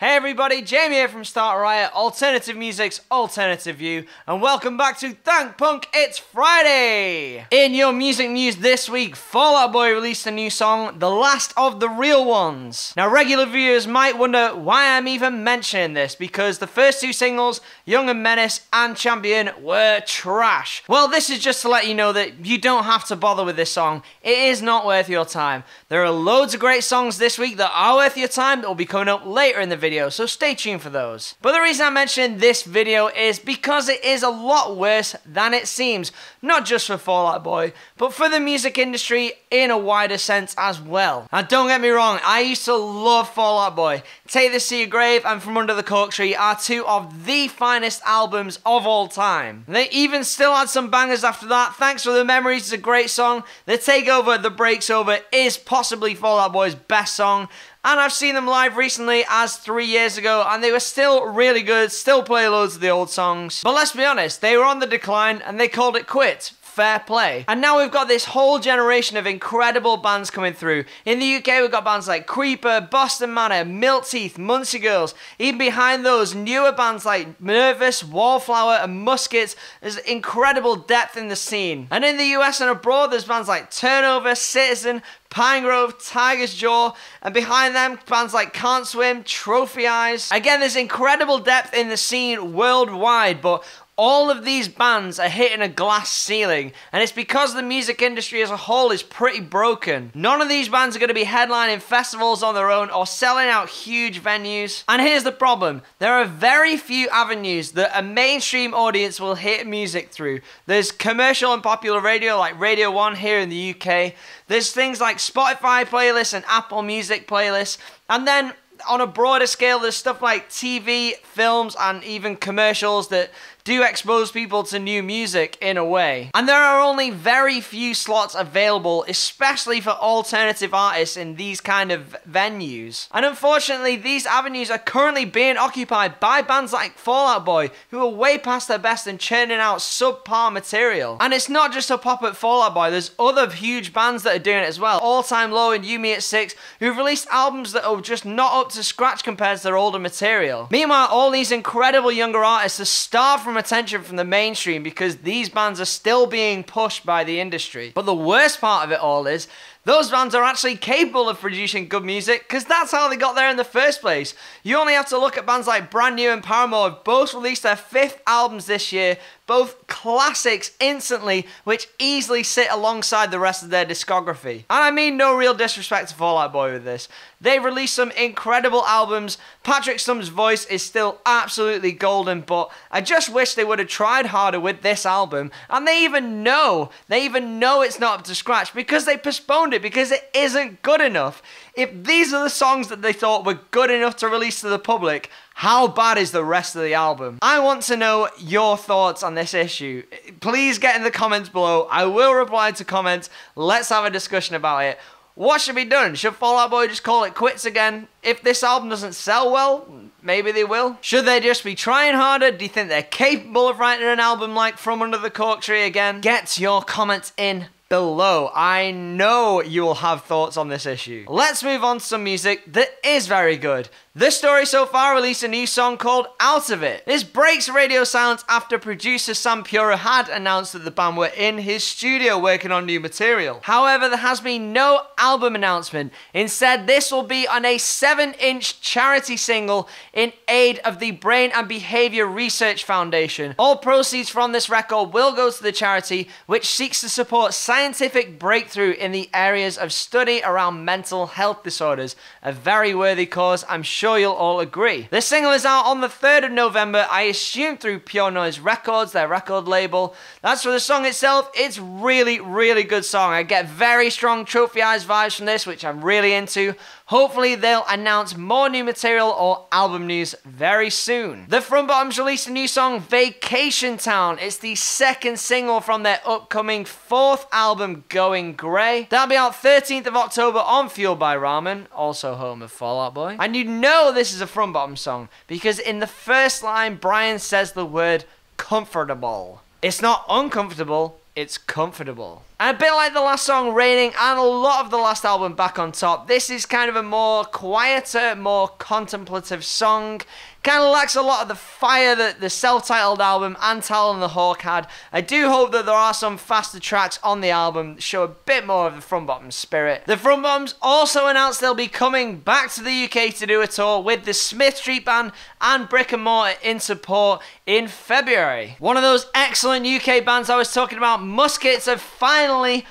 Hey everybody, Jamie here from Start Riot, Alternative Music's Alternative View, and welcome back to Thank Punk, It's Friday! In your music news this week, Fall Out Boy released a new song, The Last of the Real Ones. Now regular viewers might wonder why I'm even mentioning this, because the first two singles, Young and Menace and Champion, were trash. Well, this is just to let you know that you don't have to bother with this song, it is not worth your time. There are loads of great songs this week that are worth your time that will be coming up later in the video, so stay tuned for those. But the reason I'm mentioning this video is because it is a lot worse than it seems, not just for Fall Out Boy, but for the music industry in a wider sense as well. Now don't get me wrong, I used to love Fall Out Boy. Take This to Your Grave and From Under the Cork Tree are two of the finest albums of all time. They even still had some bangers after that. Thanks for the Memories is a great song. The Takeover, The Break's Over is possibly Fall Out Boy's best song. And I've seen them live recently as 3 years ago, and they were still really good, still play loads of the old songs. But let's be honest, they were on the decline and they called it quits. Fair play. And now we've got this whole generation of incredible bands coming through. In the UK, we've got bands like Creeper, Boston Manor, Milk Teeth, Muncie Girls. Even behind those, newer bands like Nervous, Wallflower, and Muskets. There's incredible depth in the scene. And in the US and abroad, there's bands like Turnover, Citizen, Pinegrove, Tiger's Jaw, and behind them, bands like Can't Swim, Trophy Eyes. Again, there's incredible depth in the scene worldwide, but all of these bands are hitting a glass ceiling, and it's because the music industry as a whole is pretty broken. None of these bands are going to be headlining festivals on their own or selling out huge venues. And here's the problem. There are very few avenues that a mainstream audience will hit music through. There's commercial and popular radio like Radio 1 here in the UK. There's things like Spotify playlists and Apple Music playlists. And then on a broader scale, there's stuff like TV, films, and even commercials that do expose people to new music in a way. And there are only very few slots available, especially for alternative artists in these kind of venues. And unfortunately, these avenues are currently being occupied by bands like Fall Out Boy, who are way past their best and churning out subpar material. And it's not just a pop at Fall Out Boy, there's other huge bands that are doing it as well. All Time Low and You Me at 6, who've released albums that are just not up to scratch compared to their older material. Meanwhile, all these incredible younger artists are starved from attention from the mainstream because these bands are still being pushed by the industry. But the worst part of it all is those bands are actually capable of producing good music because that's how they got there in the first place. You only have to look at bands like Brand New and Paramore, have both released their 5th albums this year, both classics instantly, which easily sit alongside the rest of their discography. And I mean no real disrespect to Fall Out Boy with this. They've released some incredible albums. Patrick Stum's voice is still absolutely golden, but I just wish they would have tried harder with this album. And they even know it's not up to scratch because they postponed it because it isn't good enough. If these are the songs that they thought were good enough to release to the public, how bad is the rest of the album? I want to know your thoughts on this issue. Please get in the comments below. I will reply to comments. Let's have a discussion about it. What should be done? Should Fall Out Boy just call it quits again? If this album doesn't sell well, maybe they will. Should they just be trying harder? Do you think they're capable of writing an album like From Under the Cork Tree again? Get your comments in below. I know you will have thoughts on this issue. Let's move on to some music that is very good. The Story So Far released a new song called Out of It. This breaks radio silence after producer Sam Pura had announced that the band were in his studio working on new material. However, there has been no album announcement. Instead, this will be on a 7-inch charity single in aid of the Brain and Behavior Research Foundation. All proceeds from this record will go to the charity, which seeks to support scientific breakthrough in the areas of study around mental health disorders. A very worthy cause, I'm sure you'll all agree. The single is out on the 3rd of November, I assume through Pure Noise Records, their record label. That's for the song itself. It's really, really good song. I get very strong Trophy Eyes vibes from this, which I'm really into. Hopefully they'll announce more new material or album news very soon. The Front Bottoms released a new song, Vacation Town. It's the 2nd single from their upcoming 4th album, Going Grey. That'll be out 13th of October on Fueled by Ramen, also home of Fall Out Boy. And you know this is a Front Bottoms song because in the first line, Brian says the word comfortable. It's not uncomfortable, it's comfortable. And a bit like the last song, Raining, and a lot of the last album, Back on Top, this is kind of a more quieter, more contemplative song. Kind of lacks a lot of the fire that the self-titled album and Talon the Hawk had. I do hope that there are some faster tracks on the album that show a bit more of the Front Bottoms spirit. The Front Bottoms also announced they'll be coming back to the UK to do a tour with the Smith Street Band and Brick and Mortar in support in February. One of those excellent UK bands I was talking about, Muskets, have finally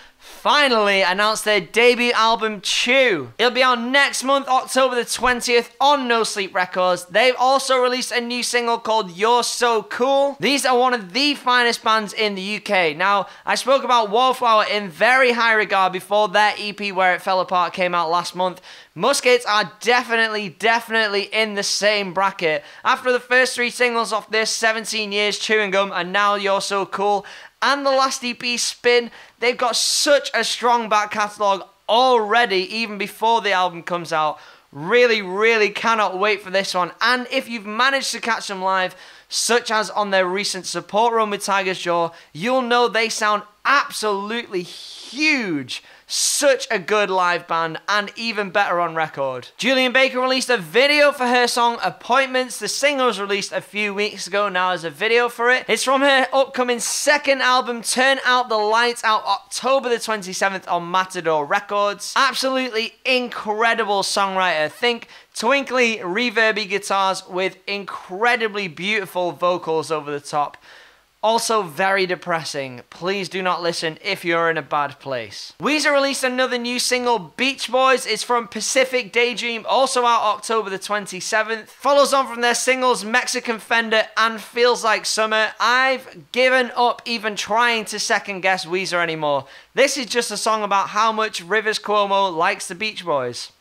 announced their debut album, Chew. It'll be out next month, October the 20th, on No Sleep Records. They've also released a new single called You're So Cool. These are one of the finest bands in the UK. Now, I spoke about Wallflower in very high regard before their EP Where It Fell Apart came out last month. Muskets are definitely in the same bracket. After the first 3 singles off this, 17 Years, Chewing Gum, and now You're So Cool, and the last EP, Spin, they've got such a strong back catalogue already, even before the album comes out. Really cannot wait for this one. And if you've managed to catch them live, such as on their recent support run with Tiger's Jaw, you'll know they sound absolutely huge. Such a good live band, and even better on record. Julien Baker released a video for her song Appointments. The single was released a few weeks ago, now there's a video for it. It's from her upcoming second album, Turn Out the Lights, out October the 27th on Matador Records. Absolutely incredible songwriter. Think twinkly, reverby guitars with incredibly beautiful vocals over the top. Also very depressing. Please do not listen if you're in a bad place. Weezer released another new single, Beach Boys. It's from Pacific Daydream, also out October the 27th. Follows on from their singles Mexican Fender and Feels Like Summer. I've given up even trying to second guess Weezer anymore. This is just a song about how much Rivers Cuomo likes the Beach Boys.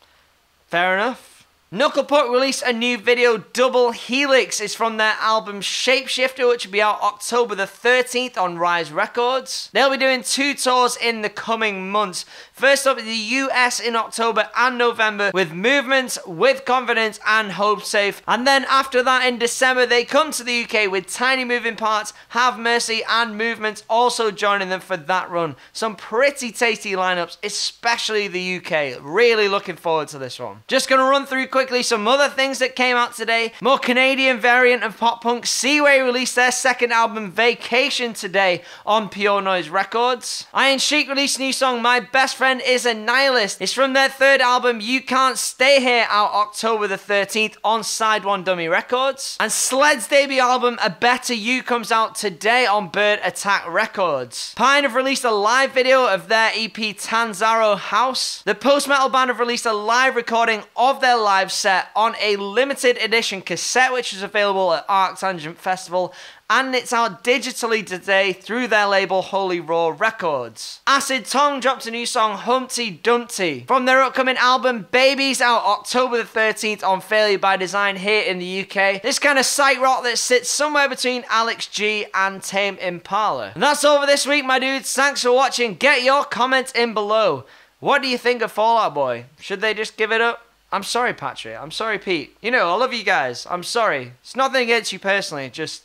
Fair enough. Knuckle Puck released a new video, Double Helix. It's from their album Shapeshifter, which will be out October the 13th on Rise Records. They'll be doing 2 tours in the coming months. First up, the US in October and November with Movements, With Confidence, and Hope Safe. And then after that in December, they come to the UK with Tiny Moving Parts, Have Mercy, and Movements also joining them for that run. Some pretty tasty lineups, especially the UK. Really looking forward to this one. Just gonna run through quickly some other things that came out today. More Canadian variant of pop punk, Seaway released their second album, Vacation, today on Pure Noise Records. Iron Sheik released a new song, My Best Friend Is a Nihilist. It's from their third album, You Can't Stay Here, out October the 13th on Side 1 Dummy Records. And Sled's debut album, A Better You, comes out today on Bird Attack Records. Pine have released a live video of their EP Tanzaro House. The post-metal band have released a live recording of their live set on a limited edition cassette, which is available at Arctangent Festival, and it's out digitally today through their label Holy Raw Records. Acid Tongue dropped a new song, Humpty Dumpty, from their upcoming album Babies, out October the 13th on Failure by Design here in the UK. This kind of psych rock that sits somewhere between Alex G and Tame Impala. And that's all for this week, my dudes. Thanks for watching. Get your comments in below. What do you think of Fall Out Boy? Should they just give it up? I'm sorry, Patrick. I'm sorry, Pete. You know, I love you guys. I'm sorry. It's nothing against you personally. Just,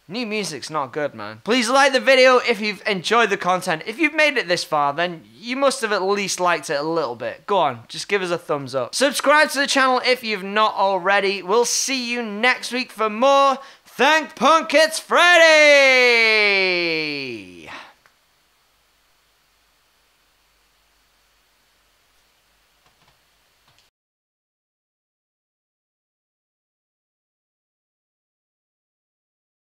new music's not good, man. Please like the video if you've enjoyed the content. If you've made it this far, then you must have at least liked it a little bit. Go on, just give us a thumbs up. Subscribe to the channel if you've not already. We'll see you next week for more Thank Punk It's Friday!